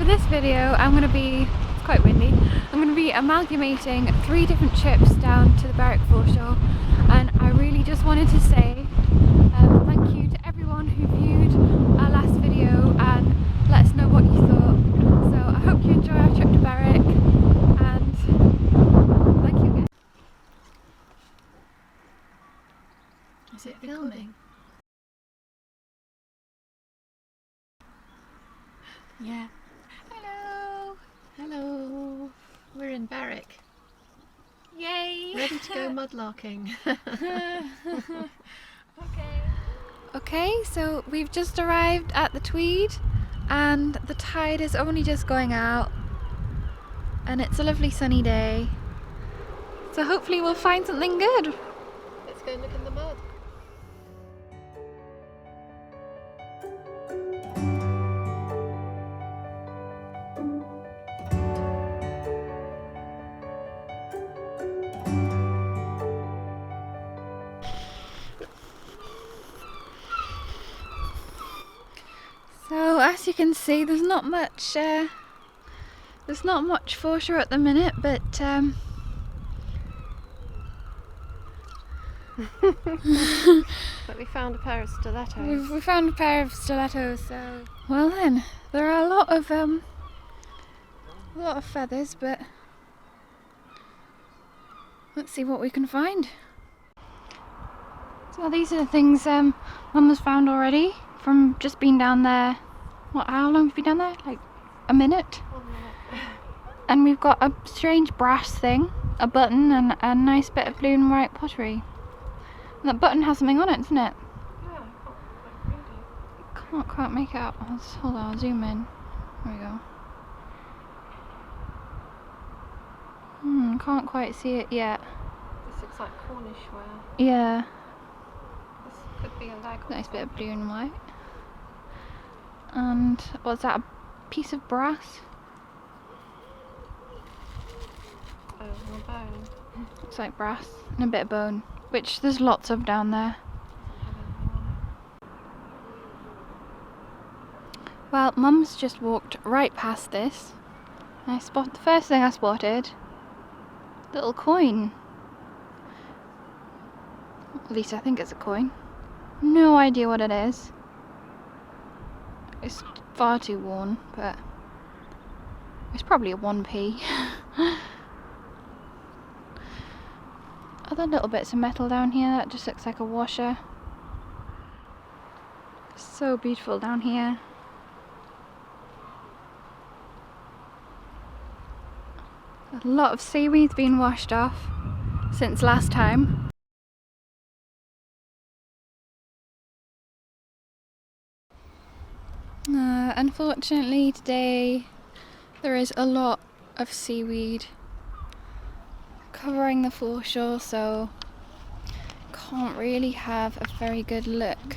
For this video it's quite windy, I'm going to be amalgamating 3 different trips down to the Berwick foreshore, and I really just wanted to say thank you to everyone who viewed our last video and let us know what you thought. So I hope you enjoy our trip to Berwick, and thank you again. Is it filming? Yeah. Hello! Hello! We're in Berwick. Yay! Ready to go mudlarking. Okay, so we've just arrived at the Tweed and the tide is only just going out and it's a lovely sunny day. So hopefully we'll find something good. Let's go look in the mud. So as you can see, there's not much foreshore at the minute, but But we found a pair of stilettos. we found a pair of stilettos. So well then, there are a lot of feathers, but let's see what we can find. So these are the things Mum has found already from just being down there. How long have you been down there? Like a minute? 1 minute. And we've got a strange brass thing, a button, and a nice bit of blue and white pottery. And that button has something on it, doesn't it? Yeah, I Can't quite make it out. Hold on, I'll zoom in. There we go. Can't quite see it yet. This looks like Cornish ware. Yeah. This could be a leg. Nice bit of blue and white. And what's that? A piece of brass? Oh, and a bone. Looks like brass and a bit of bone, which there's lots of down there. Well, Mum's just walked right past this. The first thing I spotted, little coin. At least I think it's a coin. No idea what it is. It's far too worn, but it's probably a 1p. Other little bits of metal down here, that just looks like a washer. So beautiful down here. A lot of seaweed's been washed off since last time. Unfortunately today there is a lot of seaweed covering the foreshore, so can't really have a very good look.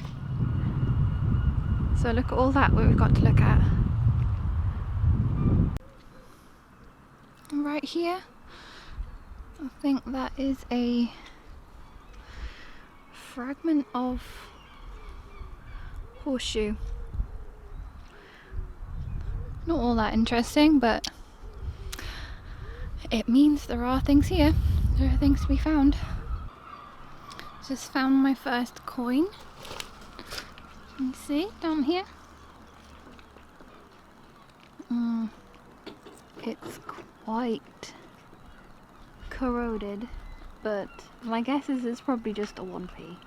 So look at all that we've got to look at. And right here, I think that is a fragment of horseshoe. Not all that interesting, but it means there are things here. There are things to be found. Just found my first coin. You can see down here. It's quite corroded, but my guess is it's probably just a 1p.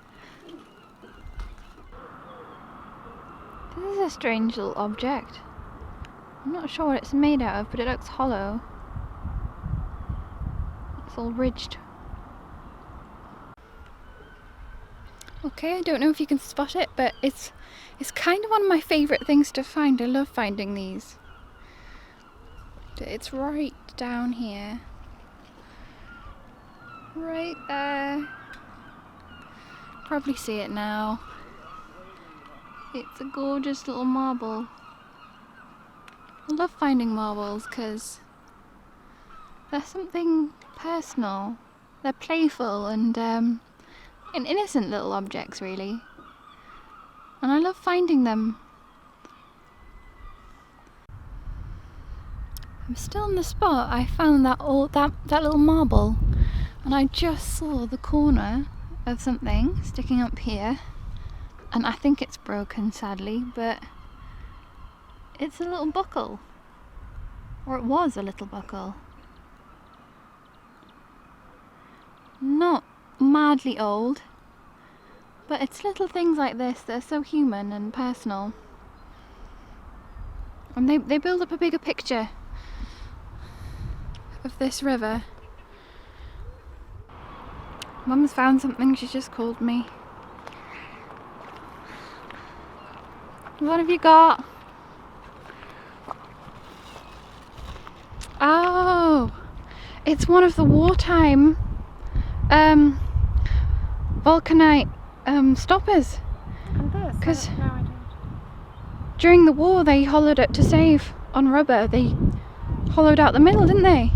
This is a strange little object. I'm not sure what it's made out of, but it looks hollow. It's all ridged. Okay, I don't know if you can spot it, but it's kind of one of my favourite things to find. I love finding these. It's right down here. Right there. Probably see it now. It's a gorgeous little marble. I love finding marbles because they're something personal. They're playful and innocent little objects, really. And I love finding them. I'm still in the spot. I found that little marble, and I just saw the corner of something sticking up here, and I think it's broken, sadly, but it's a little buckle, or it was a little buckle. Not madly old, but it's little things like this that are so human and personal, and they build up a bigger picture of this river. Mum's found something, she's just called me. What have you got? Oh, it's one of the wartime vulcanite stoppers. And this? Because No, I didn't. during the war they hollowed it to save on rubber. They hollowed out the middle, didn't they?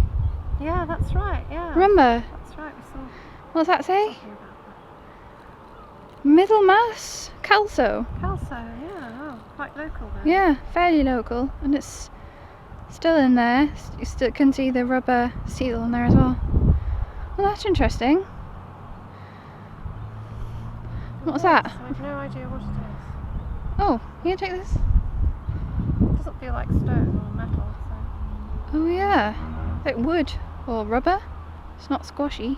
Yeah, that's right, yeah. Remember? That's right, we saw What does that say? something about Middle mass calso. that. Calso, yeah, oh, quite local then. Yeah, fairly local, and it's still in there. You still can see the rubber seal in there as well. Well, that's interesting. What's that? I have no idea what it is. Oh, you take this? It doesn't feel like stone or metal, so. Oh yeah, like wood or rubber. It's not squashy.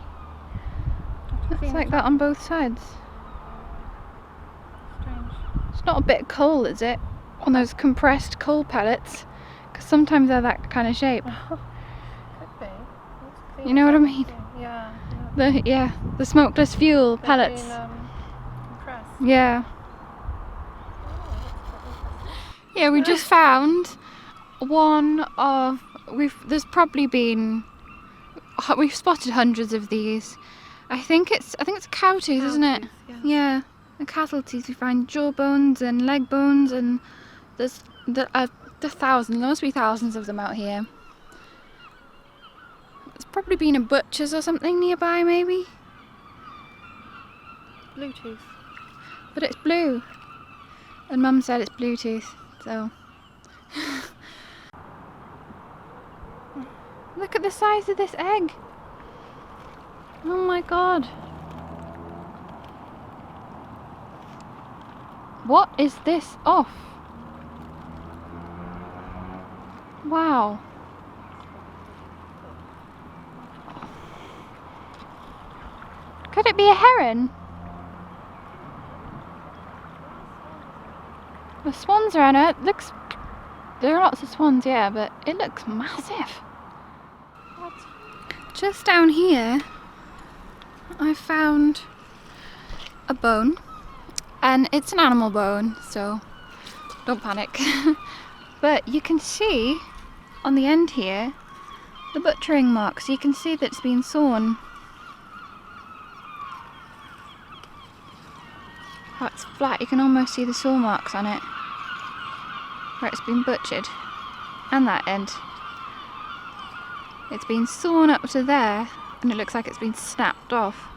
It's like that on both sides. Strange. It's not a bit of coal, is it? On those compressed coal pellets, because sometimes they're that kind of shape. Could be. You know what I mean? Yeah. The smokeless fuel They've pellets. been, compressed. Yeah. Yeah, we just found one of. There's probably been. We've spotted hundreds of these. I think it's cow tooth, isn't it? Yeah. Yeah, the cattle teeth. We find jaw bones and leg bones, and there's the thousands. There must be thousands of them out here. It's probably been a butcher's or something nearby, maybe. Bluetooth. But it's blue, and Mum said it's Bluetooth. So look at the size of this egg. Oh my god. What is this off? Wow. Could it be a heron? The swans are on it. There are lots of swans, yeah, but it looks massive. What? Just down here, I found a bone, and it's an animal bone, so don't panic. But you can see on the end here the butchering marks. You can see that it's been sawn. Oh, it's flat. You can almost see the saw marks on it where it's been butchered, and that end. It's been sawn up to there, and it looks like it's been snapped off.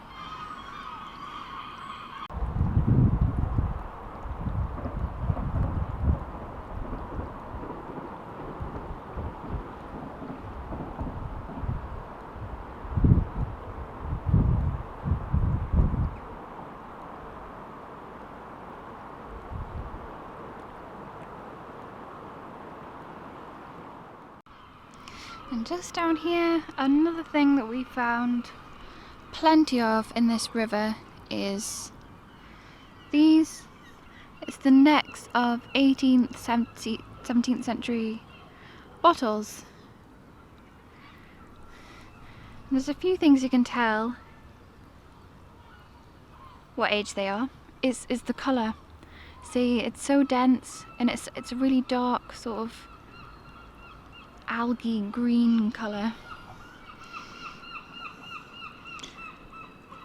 And just down here, another thing that we found plenty of in this river is these. It's the necks of 18th, 17th century bottles. And there's a few things you can tell what age they are. Is the colour. See, it's so dense, and it's a really dark sort of algae green colour,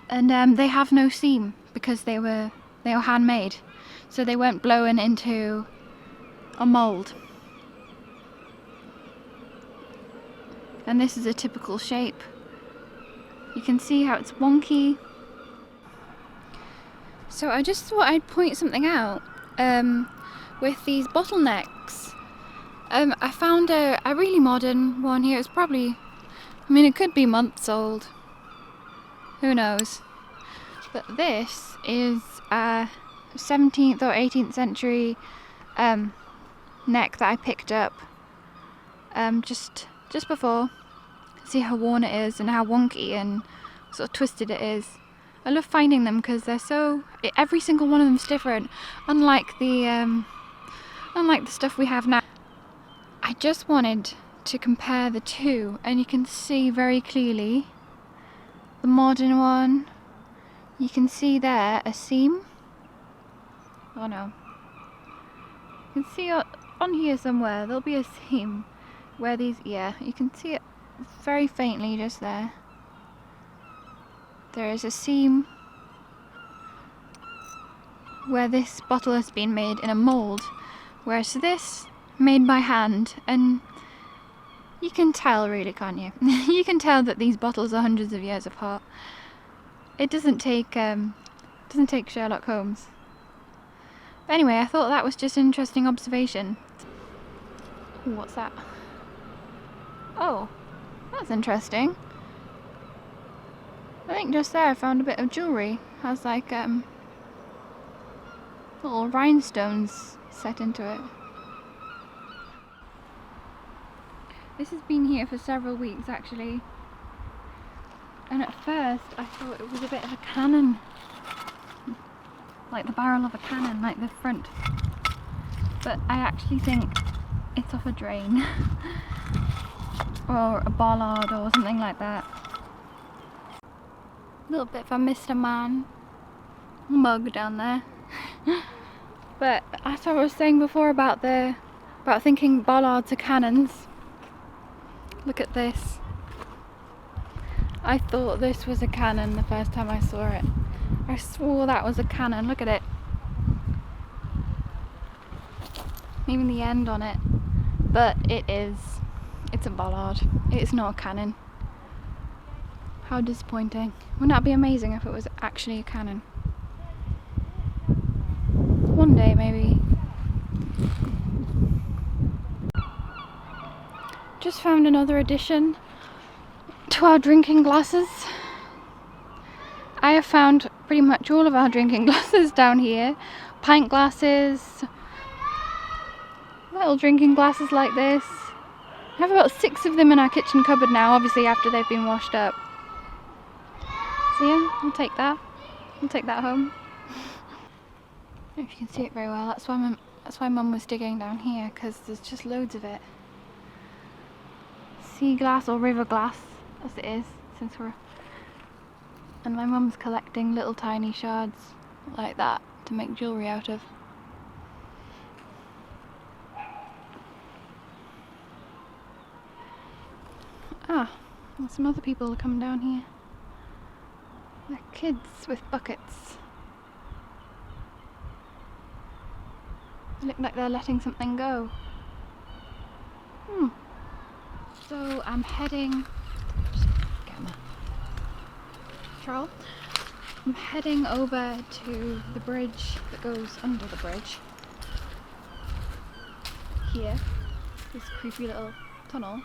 and they have no seam because they were handmade, so they weren't blown into a mould. And this is a typical shape. You can see how it's wonky. So I just thought I'd point something out with these bottlenecks. I found a really modern one here. It's probably, I mean, it could be months old. Who knows? But this is a 17th or 18th century neck that I picked up just before. See how worn it is and how wonky and sort of twisted it is. I love finding them because they're so, every single one of them is different, unlike the stuff we have now. I just wanted to compare the two, and you can see very clearly the modern one. You can see there a seam. Oh no. You can see on here somewhere there'll be a seam where these, yeah, you can see it very faintly just there. There is a seam where this bottle has been made in a mould, whereas this made by hand, and you can tell really, can't you? You can tell that these bottles are hundreds of years apart. It doesn't take Sherlock Holmes. But anyway, I thought that was just an interesting observation. Ooh, what's that? Oh, that's interesting. I think just there I found a bit of jewellery. It has like little rhinestones set into it. This has been here for several weeks actually, and at first I thought it was a bit of a cannon, like the barrel of a cannon, like the front, but I actually think it's off a drain or a bollard or something like that. A little bit of a Mr. Man mug down there. But as I was saying before about thinking bollards are cannons, look at this. I thought this was a cannon the first time I saw it. I swore that was a cannon. Look at it. Even the end on it. But it's a bollard. It's not a cannon. How disappointing. Wouldn't that be amazing if it was actually a cannon? One day maybe. Just found another addition to our drinking glasses. I have found pretty much all of our drinking glasses down here. Pint glasses, little drinking glasses like this. I have about 6 of them in our kitchen cupboard now, obviously after they've been washed up. So yeah, I'll take that. I'll take that home. I don't know if you can see it very well. That's why Mum was digging down here, because there's just loads of it. Sea glass or river glass, as it is, and my mum's collecting little tiny shards like that to make jewellery out of. Ah, well, some other people are coming down here. They're kids with buckets. They look like they're letting something go. So I'm heading, I'm heading over to the bridge that goes under the bridge. Here, this creepy little tunnel,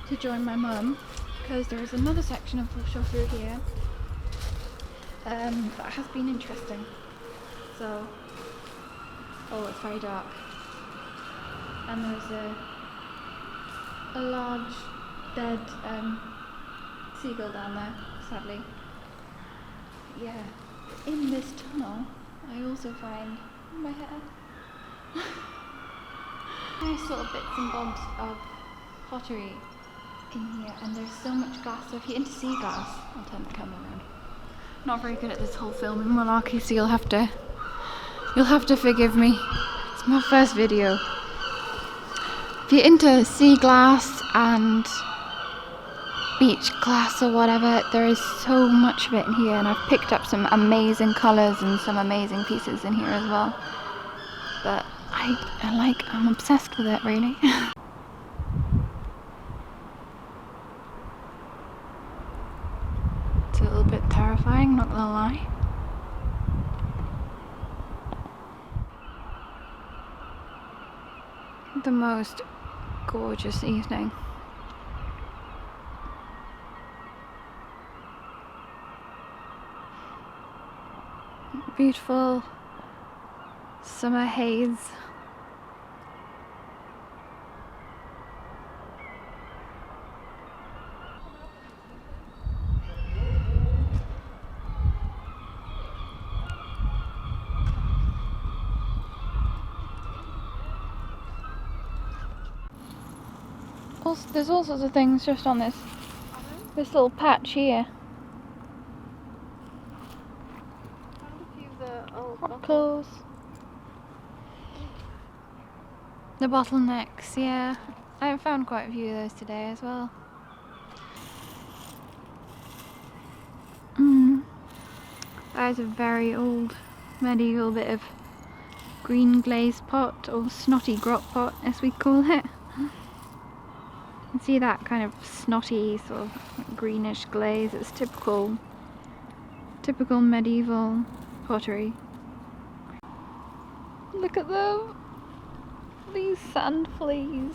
to join my mum, because there is another section of foreshore through here that has been interesting. So, oh, it's very dark, and there's a large dead seagull down there, sadly. Yeah, in this tunnel I also find my hair nice little bits and bobs of pottery in here, and there's so much glass. So if you're into sea glass, I'll turn the camera around. Not very good at this whole filming malarkey, so you'll have to forgive me. It's my first video. If you're into sea glass and beach glass or whatever, there is so much of it in here, and I've picked up some amazing colours and some amazing pieces in here as well. But I'm obsessed with it, really. It's a little bit terrifying, not gonna lie. the most gorgeous evening. Beautiful summer haze. Also, there's all sorts of things just on this little patch here. Hot clothes. The bottlenecks, yeah. I found quite a few of those today as well. That is a very old medieval bit of green glazed pot, or snotty grot pot as we call it. You can see that kind of snotty sort of greenish glaze. It's typical medieval pottery. Look at them! These sand fleas.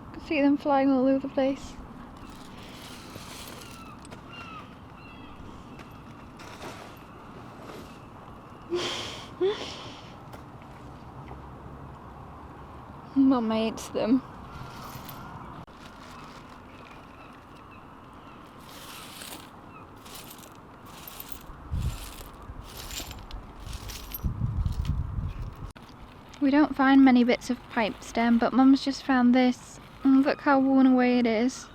You can see them flying all over the place. Mum hates them. We don't find many bits of pipe stem, but Mum's just found this. And look how worn away it is.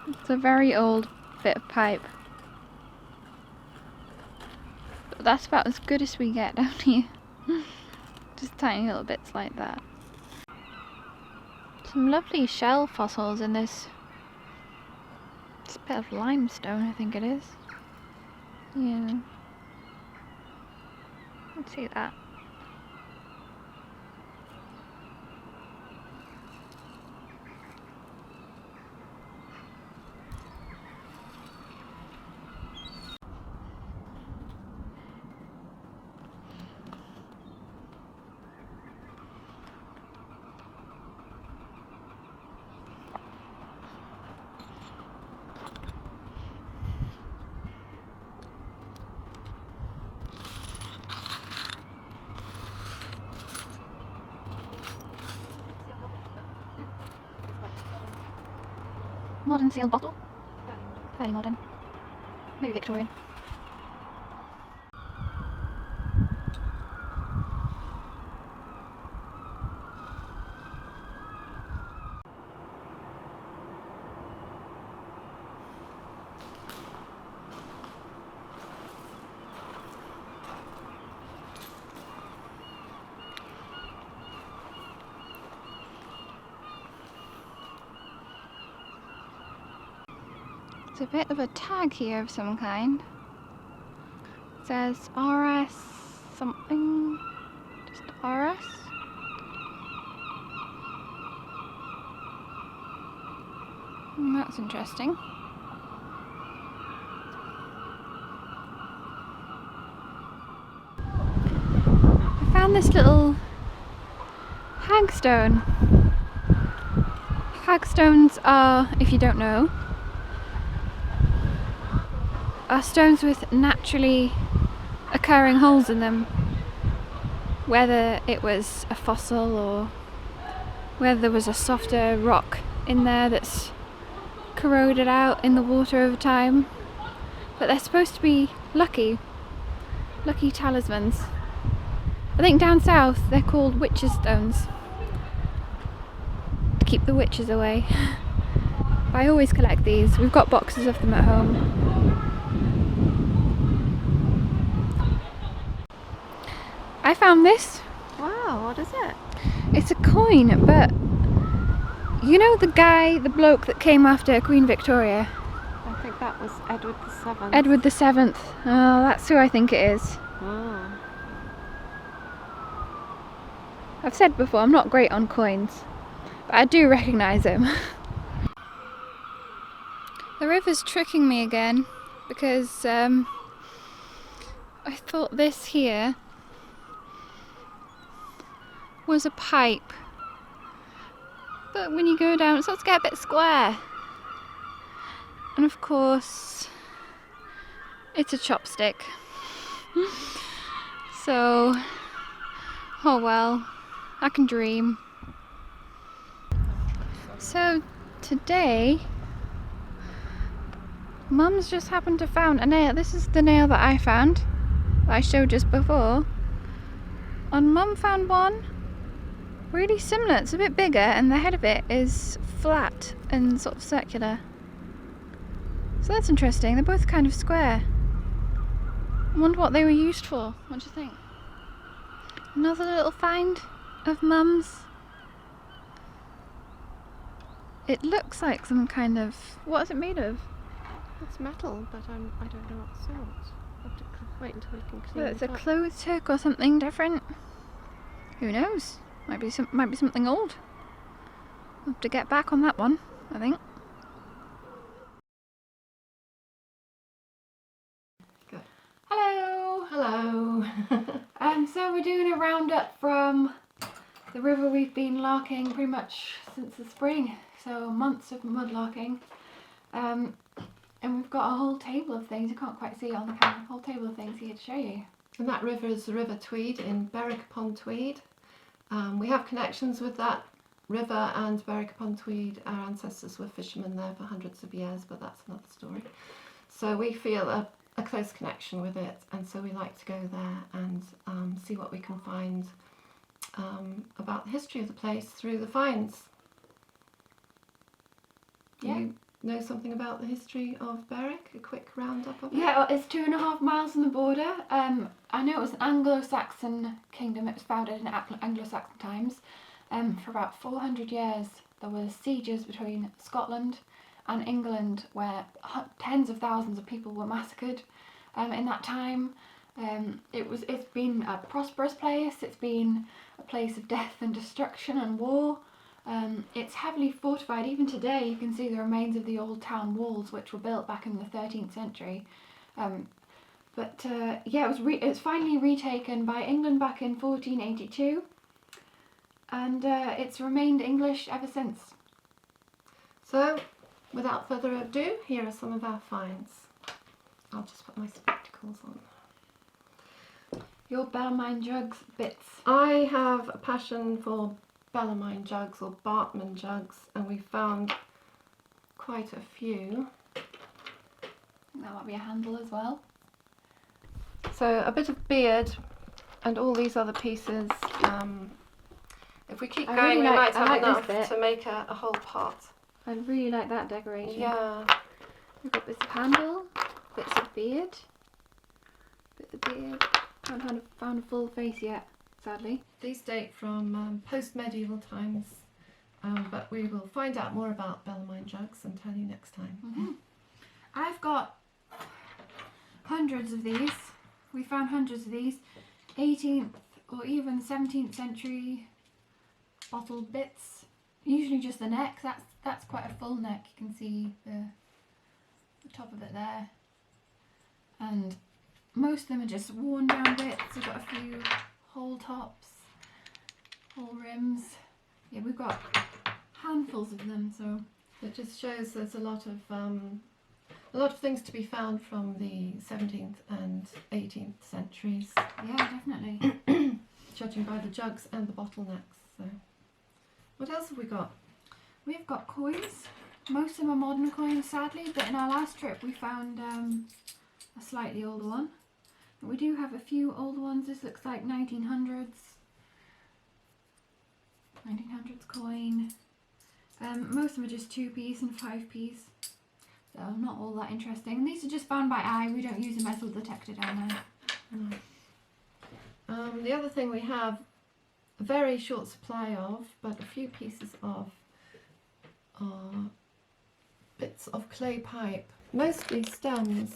It's a very old bit of pipe. But that's about as good as we get down here. Just tiny little bits like that. Some lovely shell fossils in this. It's a bit of limestone, I think it is. Yeah. Let's see that. Modern sealed bottle. Fairly modern. Maybe Victorian. It's a bit of a tag here of some kind. It says RS something, just RS. That's interesting. I found this little hagstone. Hagstones are, if you don't know, are stones with naturally occurring holes in them, whether it was a fossil or whether there was a softer rock in there that's corroded out in the water over time. But they're supposed to be lucky talismans. I think down south they're called witches' stones, to keep the witches away. But I always collect these. We've got boxes of them at home. I found this. Wow, what is it? It's a coin, but you know the bloke that came after Queen Victoria? I think that was Edward VII. Edward VII. Oh, that's who I think it is. Oh. I've said before, I'm not great on coins, but I do recognise him. The river's tricking me again because I thought this here was a pipe, but when you go down it starts to get a bit square, and of course it's a chopstick. So, oh well, I can dream. So today Mum's just happened to found a nail. This is the nail that I found, that I showed just before. And Mum found one really similar. It's a bit bigger and the head of it is flat and sort of circular. So that's interesting. They're both kind of square. I wonder what they were used for. What do you think? Another little find of Mum's. It looks like some kind of... what is it made of? It's metal, but I don't know what sort. I'll have to wait until we can clean So it it's a up. clothes hook or something different. Who knows? Might be something old. We'll have to get back on that one, I think. Good. Hello! Hello! So we're doing a roundup from the river we've been larking pretty much since the spring. So months of mudlarking. And we've got a whole table of things. You can't quite see it on the camera. A whole table of things here to show you. And that river is the River Tweed in Berwick-upon-tweed. We have connections with that river and Berwick-upon-tweed. Our ancestors were fishermen there for hundreds of years, but that's another story. So we feel a close connection with it, and so we like to go there and see what we can find about the history of the place through the finds. Yeah. You know something about the history of Berwick? A quick roundup of it? Yeah, well, it's 2.5 miles from the border. I know it was an Anglo-Saxon kingdom. It was founded in Anglo-Saxon times. For about 400 years there were sieges between Scotland and England where tens of thousands of people were massacred. In that time, it's been a prosperous place. It's been a place of death and destruction and war. It's heavily fortified. Even today you can see the remains of the old town walls, which were built back in the 13th century. Yeah, it was finally retaken by England back in 1482, and it's remained English ever since. So, without further ado, here are some of our finds. I'll just put my spectacles on. Your Bellarmine jugs bits. I have a passion for Bellarmine jugs or Bartman jugs, and we found quite a few. That might be a handle as well. So a bit of beard and all these other pieces. If we keep going, we might have enough to make a whole pot. I really like that decoration. Yeah. We've got bits of handle, bits of beard, Haven't found a full face yet, sadly. These date from post-medieval times, but we will find out more about Bellarmine jugs and tell you next time. Mm-hmm. I've got hundreds of these. We found hundreds of these 18th or even 17th century bottle bits. Usually just the neck. That's quite a full neck. You can see the top of it there. And most of them are just worn down bits. We've got a few whole tops, whole rims. Yeah, we've got handfuls of them. So it just shows there's a lot of things to be found from the 17th and 18th centuries. yeah, definitely. Judging by the jugs and the bottlenecks. So, what else have we got? We've got coins. Most of them are modern coins, sadly, but in our last trip we found a slightly older one. But we do have a few older ones. This looks like 1900s coin. Most of them are just 2p and 5p, so not all that interesting. And these are just found by eye. We don't use a metal detector down there. No. The other thing we have a very short supply of, but a few pieces of, are bits of clay pipe, mostly stems.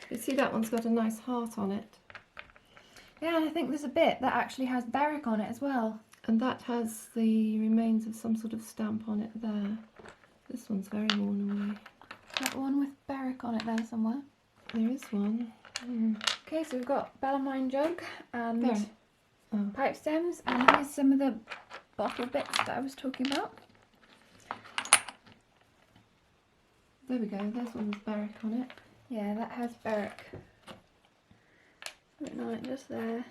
You see that one's got a nice heart on it. Yeah, and I think there's a bit that actually has Berwick on it as well. And that has the remains of some sort of stamp on it there. This one's very worn away. Got one with Berwick on it there somewhere. There is one. Okay, so we've got Bellarmine jug and There. Oh. pipe stems, and here's some of the bottle bits that I was talking about. There we go, there's one with Berwick on it. Yeah, that has Berwick written on it just there.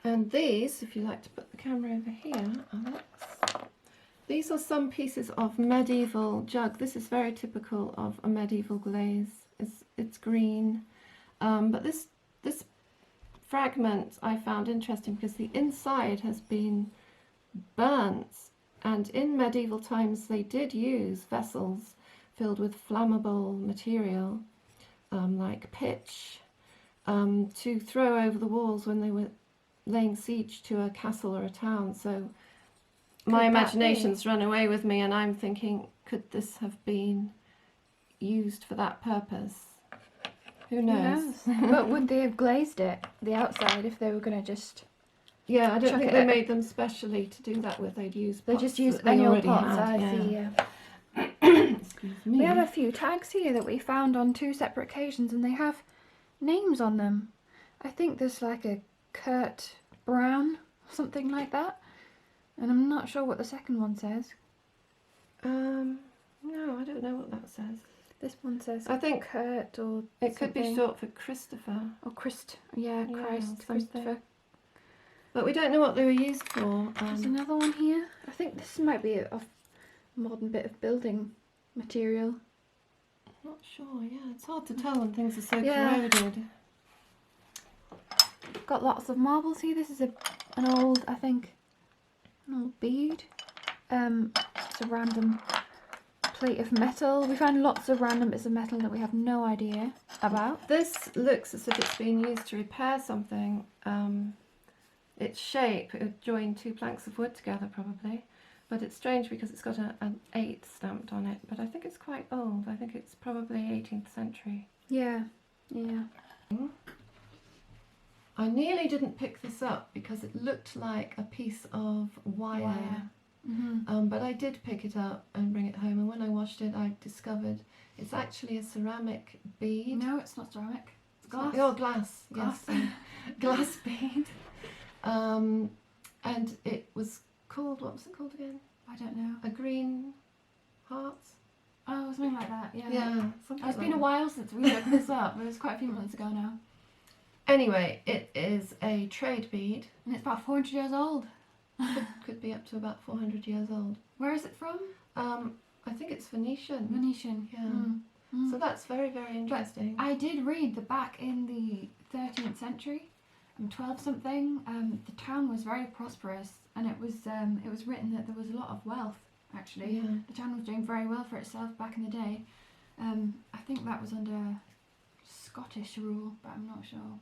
And these, if you like to put the camera over here, Alex, these are some pieces of medieval jug. This is very typical of a medieval glaze. It's green, but this fragment I found interesting because the inside has been burnt, and in medieval times they did use vessels filled with flammable material like pitch to throw over the walls when they were laying siege to a castle or a town. So my imagination's run away with me, and I'm thinking, could this have been used for that purpose? Who knows? But would they have glazed it, the outside, if they were going to just... Yeah, I don't chuck think it they at- made them specially to do that with. They'd use They pots just use that they annual already pots, had. I see, yeah. Excuse me. We have a few tags here that we found on 2 separate occasions, and they have names on them. I think there's like a Kurt Brown, something like that, and I'm not sure what the second one says. No, I don't know what that says. This one says I think Kurt or it could be something. short for Christopher, Or Christ, yeah, Yeah, Christ, something. Christopher. but we don't know what they were used for. There's another one here. I think this might be a modern bit of building material. Not sure. Yeah, it's hard to tell when things are so Yeah. corroded. Got lots of marbles here. This is an old, I think, an old bead. It's a random plate of metal. We found lots of random bits of metal that we have no idea about. This looks as if it's been used to repair something. Its shape, it would join 2 planks of wood together probably, but it's strange because it's got an 8 stamped on it, but I think it's quite old. I think it's probably 18th century. Yeah, yeah. I nearly didn't pick this up because it looked like a piece of wire. Mm-hmm. But I did pick it up and bring it home, and when I washed it I discovered it's actually a ceramic bead. No, it's not ceramic. It's glass. Oh, glass. Glass. Yes, glass bead. And it was called, what was it called again? I don't know. A green heart? Oh, something like that, yeah. Yeah, something It's like been a that. while since we looked this up. It was quite a few months ago now. Anyway, it is a trade bead. And it's about 400 years old. Could be up to about 400 years old. Where is it from? I think it's Venetian. Venetian. Yeah. Mm. So that's very, very interesting. I did read that back in the 13th century, 12 something, the town was very prosperous, and it was written that there was a lot of wealth. Actually, Yeah. the town was doing very well for itself back in the day. I think that was under Scottish rule, but I'm not sure.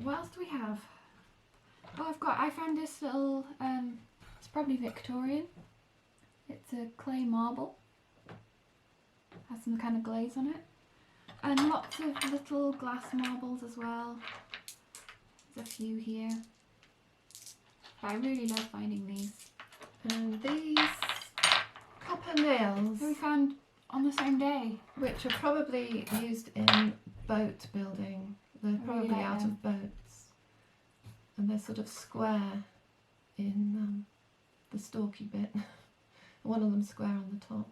What else do we have? Oh, I found this little, it's probably Victorian. It's a clay marble. Has some kind of glaze on it. And lots of little glass marbles as well. There's a few here. But I really love finding these. And these copper nails, That we found on the same day. which are probably used in boat building. They're really probably like out them. of boats. And they're sort of square in the stalky bit. One of them's square on the top.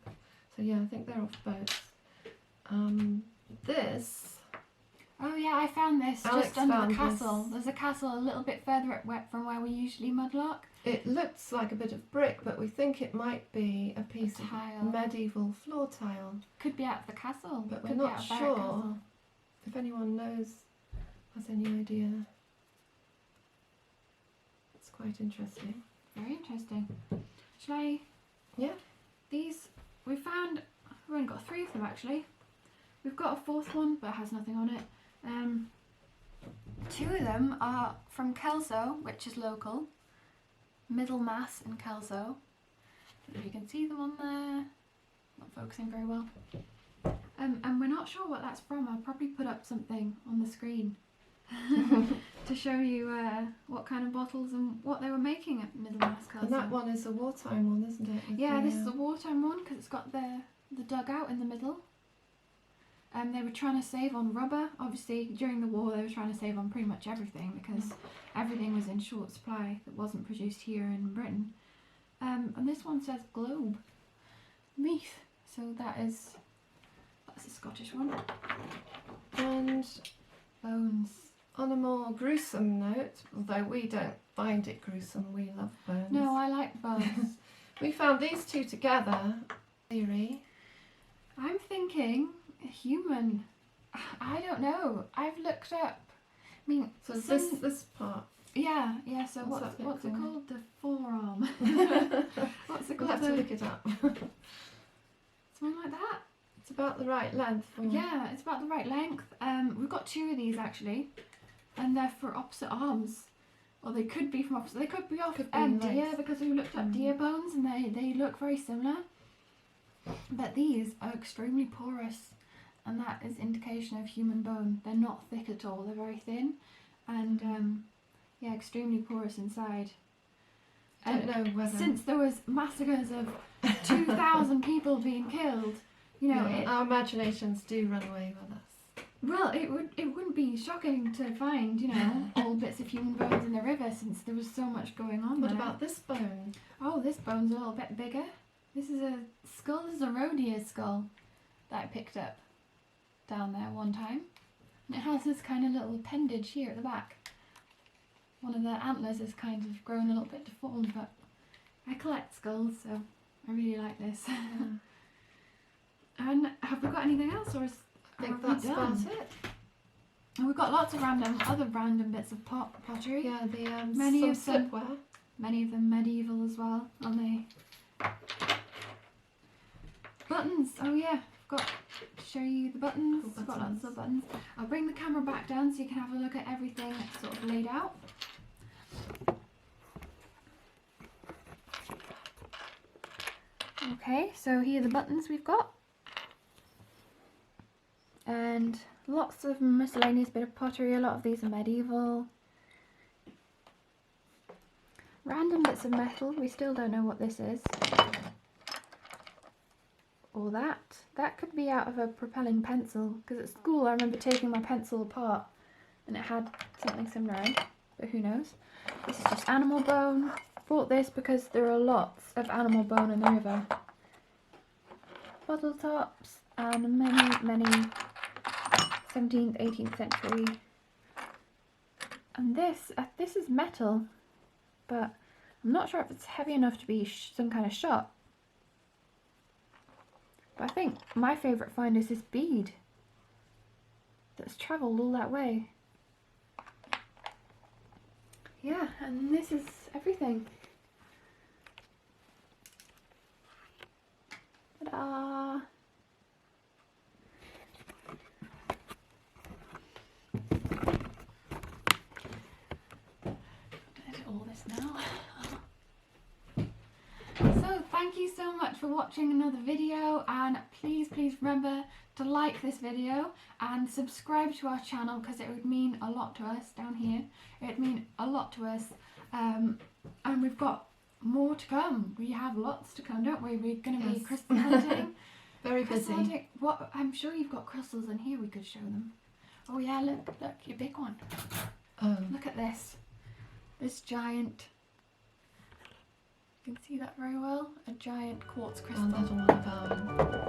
So yeah, I think they're off boats. This, Oh yeah, I found this Alex just under found the castle. this. There's a castle a little bit further from where we usually mudlark. it looks like a bit of brick, but we think it might be a piece Tile. of medieval floor tile. Could be out of the castle. But we're Could be not out of Berwick sure. Castle. If anyone knows, has any idea. It's quite interesting. Very interesting. Shall I? Yeah. These, we've only got 3 of them actually. We've got a 4th one, but it has nothing on it. 2 of them are from Kelso, which is local. Middlemass in Kelso. If you can see them on there. Not focusing very well. And we're not sure what that's from. I'll probably put up something on the screen. to show you what kind of bottles and what they were making at Mudlarks Castle. And that one is a wartime one, isn't it? With Yeah, the, this is a wartime one because it's got the dugout in the middle. And they were trying to save on rubber. Obviously, during the war, they were trying to save on pretty much everything because everything was in short supply that wasn't produced here in Britain. And this one says Globe Meath, so that's a Scottish one. And Bones. on a more gruesome note, although we don't find it gruesome, we love bones. No, I like bones. We found these two together. Theory. I'm thinking human. I don't know. I've looked up. I mean, So this part. Yeah. So What's what's that bit it called? called? The forearm. What's it We'll called? have to look it up. Something like that. It's about the right length. Yeah, it's about the right length. We've got two of these actually, and they're for opposite arms. Or they could be from opposite. They could be off Could be deer legs. because we looked up deer bones and they look very similar. But these are extremely porous, and that is indication of human bone. They're not thick at all. They're very thin, and yeah, extremely porous inside. I don't know whether. Since there was massacres of 2,000 people being killed, you know, our imaginations do run away with us. well, it wouldn't be shocking to find, you know, all bits of human bones in the river since there was so much going on What there. about this bone? Oh, this bone's a little bit bigger. This is a skull. This is a roe deer skull that I picked up down there one time. And it has this kind of little appendage here at the back. One of the antlers is kind of grown a little bit deformed, but I collect skulls, so I really like this. And have we got anything else, or I think have we that's done? about it. And we've got lots of other random bits of pottery. Yeah, the Many some of them- slipware. Many of them medieval as well, aren't they? Buttons. Oh yeah, I've got to show you the buttons. Cool I've got buttons. lots of buttons. I'll bring the camera back down so you can have a look at everything sort of laid out. Okay, so here are the buttons we've got. And lots of miscellaneous bit of pottery. A lot of these are medieval. Random bits of metal. We still don't know what this is. Or that. That could be out of a propelling pencil. Because at school I remember taking my pencil apart and it had something similar in. But who knows. This is just animal bone. Bought this because there are lots of animal bone in the river. Bottle tops and many 17th, 18th century. And this is metal, but I'm not sure if it's heavy enough to be some kind of shot. But I think my favourite find is this bead that's travelled all that way. Yeah, and this is everything. Ta-da! Edit all this now. So thank you so much for watching another video, and please remember to like this video and subscribe to our channel because it would mean a lot to us down here. It would mean a lot to us, and we've got more to come. We have lots to come, don't we? We're going to be crystal hunting. Very Crystal busy. hunting. What? I'm sure you've got crystals in here. We could show them. Oh yeah, look, your big one. Oh. Look at this. This giant. You can see that very well. A giant quartz crystal. On that one of our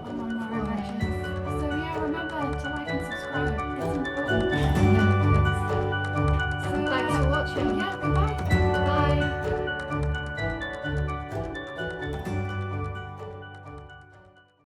on one of our images. So yeah, remember to like and subscribe. It's important.